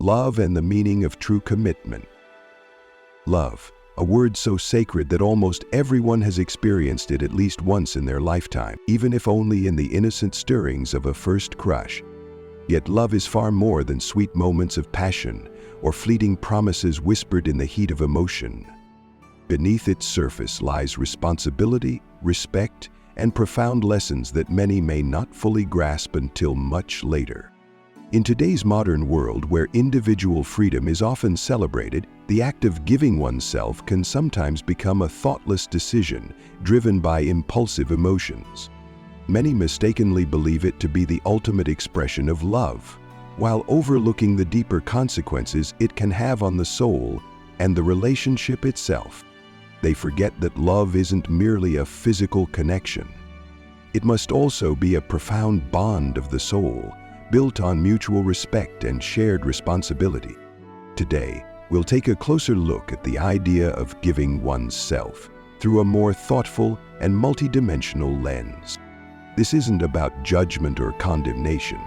Love and the meaning of true commitment. Love, a word so sacred that almost everyone has experienced it at least once in their lifetime, even if only in the innocent stirrings of a first crush. Yet love is far more than sweet moments of passion or fleeting promises whispered in the heat of emotion. Beneath its surface lies responsibility, respect, and profound lessons that many may not fully grasp until much later. In today's modern world, where individual freedom is often celebrated, the act of giving oneself can sometimes become a thoughtless decision driven by impulsive emotions. Many mistakenly believe it to be the ultimate expression of love, while overlooking the deeper consequences it can have on the soul and the relationship itself. They forget that love isn't merely a physical connection. It must also be a profound bond of the soul, built on mutual respect and shared responsibility. Today, we'll take a closer look at the idea of giving oneself through a more thoughtful and multidimensional lens. This isn't about judgment or condemnation.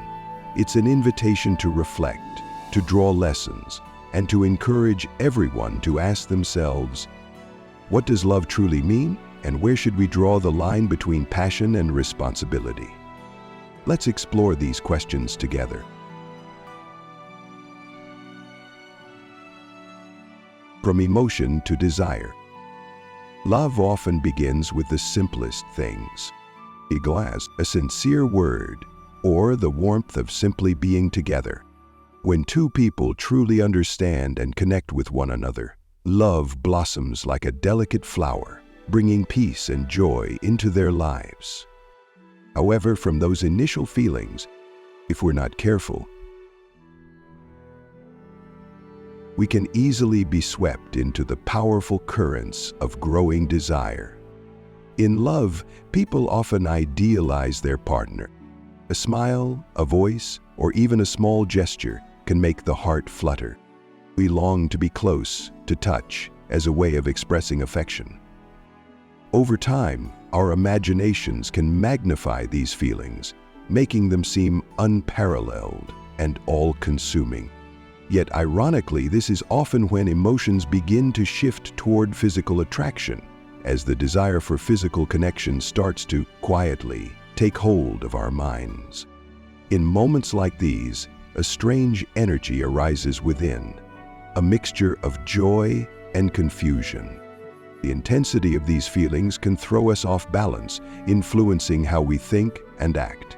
It's an invitation to reflect, to draw lessons, and to encourage everyone to ask themselves, what does love truly mean, and where should we draw the line between passion and responsibility? Let's explore these questions together. From emotion to desire. Love often begins with the simplest things. A glass, a sincere word, or the warmth of simply being together. When two people truly understand and connect with one another, love blossoms like a delicate flower, bringing peace and joy into their lives. However, from those initial feelings, if we're not careful, we can easily be swept into the powerful currents of growing desire. In love, people often idealize their partner. A smile, a voice, or even a small gesture can make the heart flutter. We long to be close, to touch, as a way of expressing affection. Over time, our imaginations can magnify these feelings, making them seem unparalleled and all-consuming. Yet ironically, this is often when emotions begin to shift toward physical attraction, as the desire for physical connection starts to quietly take hold of our minds. In moments like these, a strange energy arises within, a mixture of joy and confusion. The intensity of these feelings can throw us off balance, influencing how we think and act.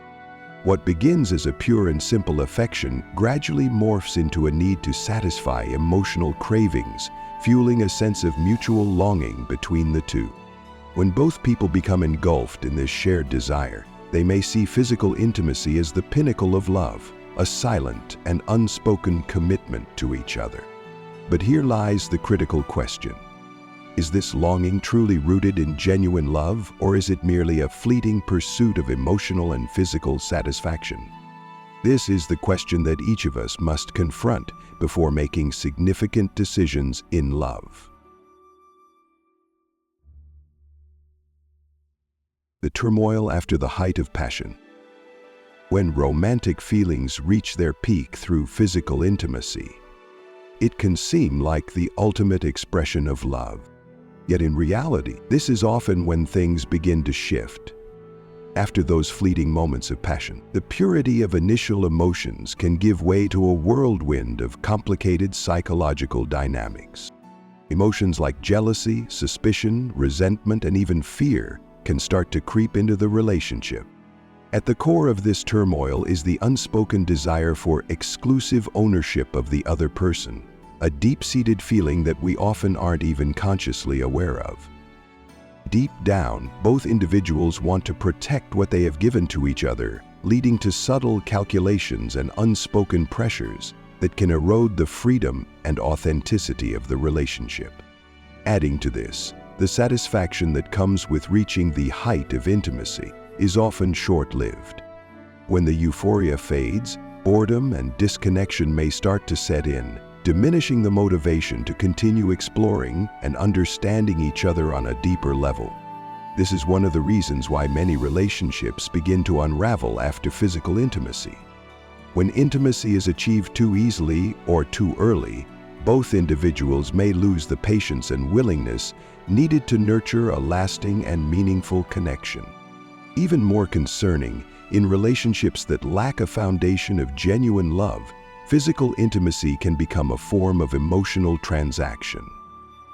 What begins as a pure and simple affection gradually morphs into a need to satisfy emotional cravings, fueling a sense of mutual longing between the two. When both people become engulfed in this shared desire, they may see physical intimacy as the pinnacle of love, a silent and unspoken commitment to each other. But here lies the critical question. Is this longing truly rooted in genuine love, or is it merely a fleeting pursuit of emotional and physical satisfaction? This is the question that each of us must confront before making significant decisions in love. The turmoil after the height of passion. When romantic feelings reach their peak through physical intimacy, it can seem like the ultimate expression of love. Yet in reality, this is often when things begin to shift. After those fleeting moments of passion, the purity of initial emotions can give way to a whirlwind of complicated psychological dynamics. Emotions like jealousy, suspicion, resentment, and even fear can start to creep into the relationship. At the core of this turmoil is the unspoken desire for exclusive ownership of the other person, a deep-seated feeling that we often aren't even consciously aware of. Deep down, both individuals want to protect what they have given to each other, leading to subtle calculations and unspoken pressures that can erode the freedom and authenticity of the relationship. Adding to this, the satisfaction that comes with reaching the height of intimacy is often short-lived. When the euphoria fades, boredom and disconnection may start to set in, diminishing the motivation to continue exploring and understanding each other on a deeper level. This is one of the reasons why many relationships begin to unravel after physical intimacy. When intimacy is achieved too easily or too early, both individuals may lose the patience and willingness needed to nurture a lasting and meaningful connection. Even more concerning, in relationships that lack a foundation of genuine love, physical intimacy can become a form of emotional transaction.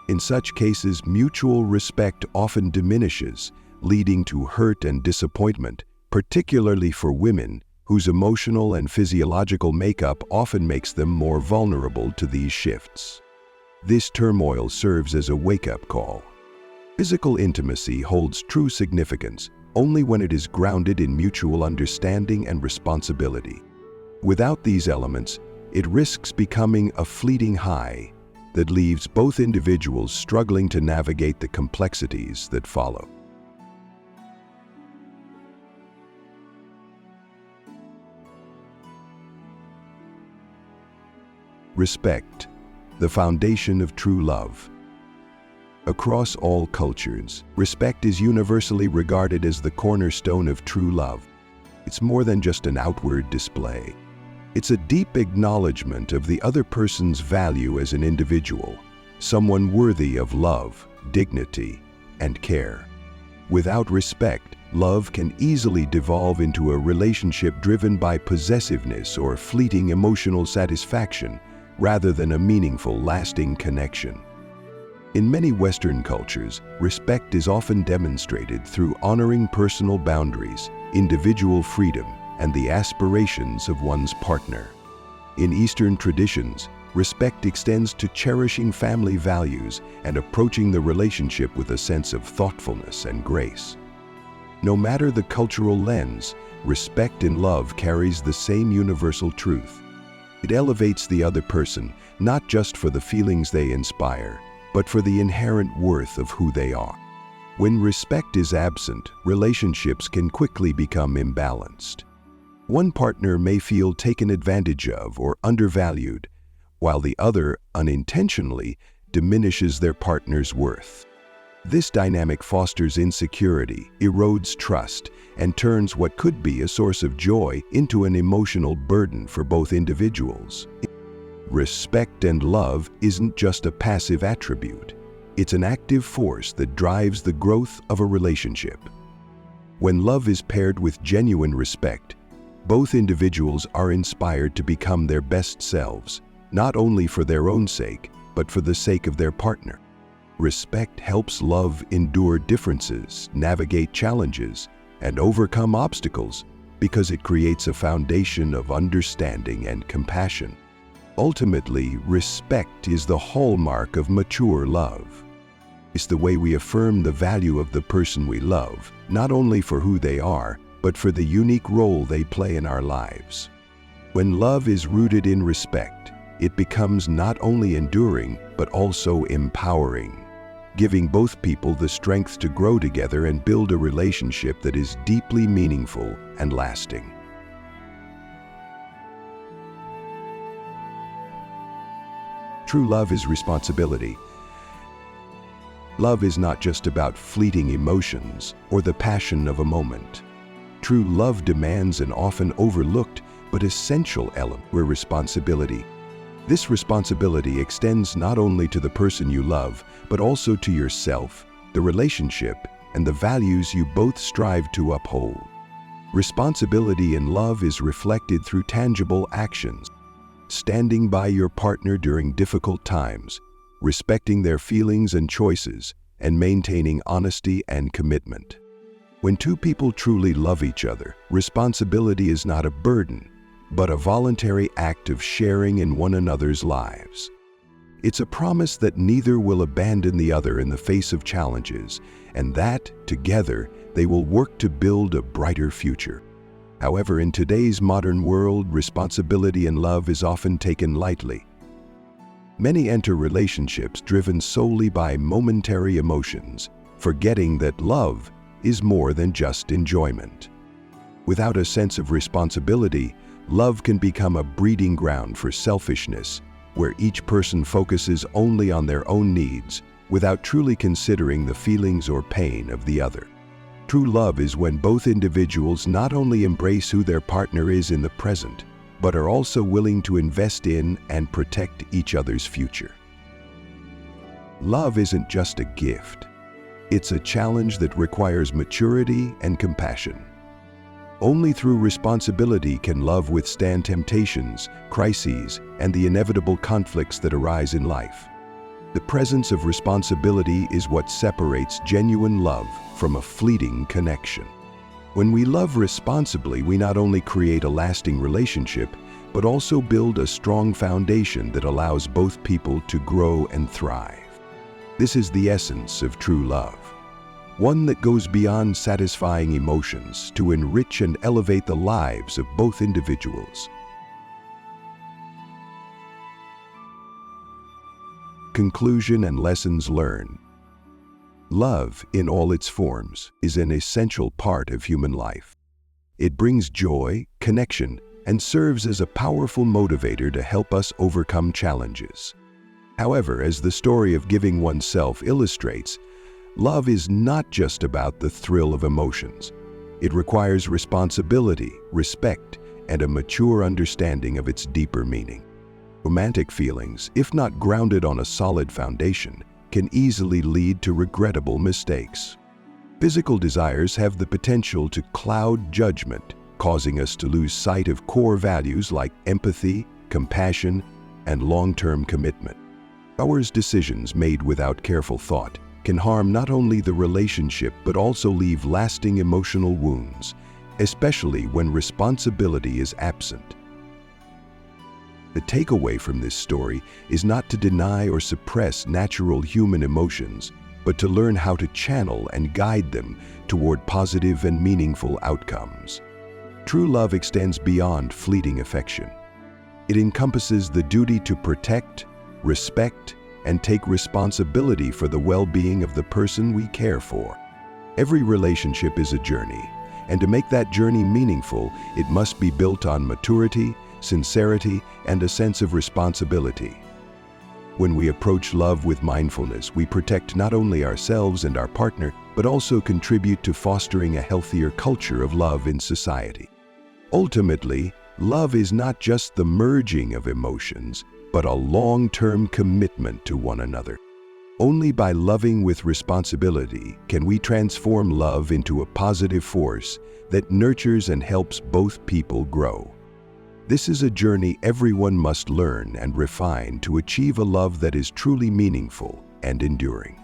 In such cases, mutual respect often diminishes, leading to hurt and disappointment, particularly for women, whose emotional and physiological makeup often makes them more vulnerable to these shifts. This turmoil serves as a wake-up call. Physical intimacy holds true significance only when it is grounded in mutual understanding and responsibility. Without these elements, it risks becoming a fleeting high that leaves both individuals struggling to navigate the complexities that follow. Respect, the foundation of true love. Across all cultures, respect is universally regarded as the cornerstone of true love. It's more than just an outward display. It's a deep acknowledgement of the other person's value as an individual, someone worthy of love, dignity, and care. Without respect, love can easily devolve into a relationship driven by possessiveness or fleeting emotional satisfaction, rather than a meaningful, lasting connection. In many Western cultures, respect is often demonstrated through honoring personal boundaries, individual freedom, and the aspirations of one's partner. In Eastern traditions, respect extends to cherishing family values and approaching the relationship with a sense of thoughtfulness and grace. No matter the cultural lens, respect in love carries the same universal truth. It elevates the other person, not just for the feelings they inspire, but for the inherent worth of who they are. When respect is absent, relationships can quickly become imbalanced. One partner may feel taken advantage of or undervalued, while the other unintentionally diminishes their partner's worth. This dynamic fosters insecurity, erodes trust, and turns what could be a source of joy into an emotional burden for both individuals. Respect and love isn't just a passive attribute. It's an active force that drives the growth of a relationship. When love is paired with genuine respect, both individuals are inspired to become their best selves, not only for their own sake, but for the sake of their partner. Respect helps love endure differences, navigate challenges, and overcome obstacles because it creates a foundation of understanding and compassion. Ultimately, respect is the hallmark of mature love. It's the way we affirm the value of the person we love, not only for who they are, but for the unique role they play in our lives. When love is rooted in respect, it becomes not only enduring, but also empowering, giving both people the strength to grow together and build a relationship that is deeply meaningful and lasting. True love is responsibility. Love is not just about fleeting emotions or the passion of a moment. True love demands an often overlooked but essential element where responsibility. This responsibility extends not only to the person you love, but also to yourself, the relationship, and the values you both strive to uphold. Responsibility in love is reflected through tangible actions. Standing by your partner during difficult times, respecting their feelings and choices, and maintaining honesty and commitment. When two people truly love each other, responsibility is not a burden, but a voluntary act of sharing in one another's lives. It's a promise that neither will abandon the other in the face of challenges, and that, together, they will work to build a brighter future. However, in today's modern world, responsibility in love is often taken lightly. Many enter relationships driven solely by momentary emotions, forgetting that love is more than just enjoyment. Without a sense of responsibility, love can become a breeding ground for selfishness, where each person focuses only on their own needs without truly considering the feelings or pain of the other. True love is when both individuals not only embrace who their partner is in the present, but are also willing to invest in and protect each other's future. Love isn't just a gift. It's a challenge that requires maturity and compassion. Only through responsibility can love withstand temptations, crises, and the inevitable conflicts that arise in life. The presence of responsibility is what separates genuine love from a fleeting connection. When we love responsibly, we not only create a lasting relationship, but also build a strong foundation that allows both people to grow and thrive. This is the essence of true love. One that goes beyond satisfying emotions to enrich and elevate the lives of both individuals. Conclusion and lessons learned. Love, in all its forms, is an essential part of human life. It brings joy, connection, and serves as a powerful motivator to help us overcome challenges. However, as the story of giving oneself illustrates, love is not just about the thrill of emotions. It requires responsibility, respect, and a mature understanding of its deeper meaning. Romantic feelings, if not grounded on a solid foundation, can easily lead to regrettable mistakes. Physical desires have the potential to cloud judgment, causing us to lose sight of core values like empathy, compassion, and long-term commitment. Our decisions made without careful thought can harm not only the relationship but also leave lasting emotional wounds, especially when responsibility is absent. The takeaway from this story is not to deny or suppress natural human emotions, but to learn how to channel and guide them toward positive and meaningful outcomes. True love extends beyond fleeting affection. It encompasses the duty to protect, respect, and take responsibility for the well-being of the person we care for. Every relationship is a journey, and to make that journey meaningful, it must be built on maturity, sincerity, and a sense of responsibility. When we approach love with mindfulness, we protect not only ourselves and our partner, but also contribute to fostering a healthier culture of love in society. Ultimately, love is not just the merging of emotions, but a long-term commitment to one another. Only by loving with responsibility can we transform love into a positive force that nurtures and helps both people grow. This is a journey everyone must learn and refine to achieve a love that is truly meaningful and enduring.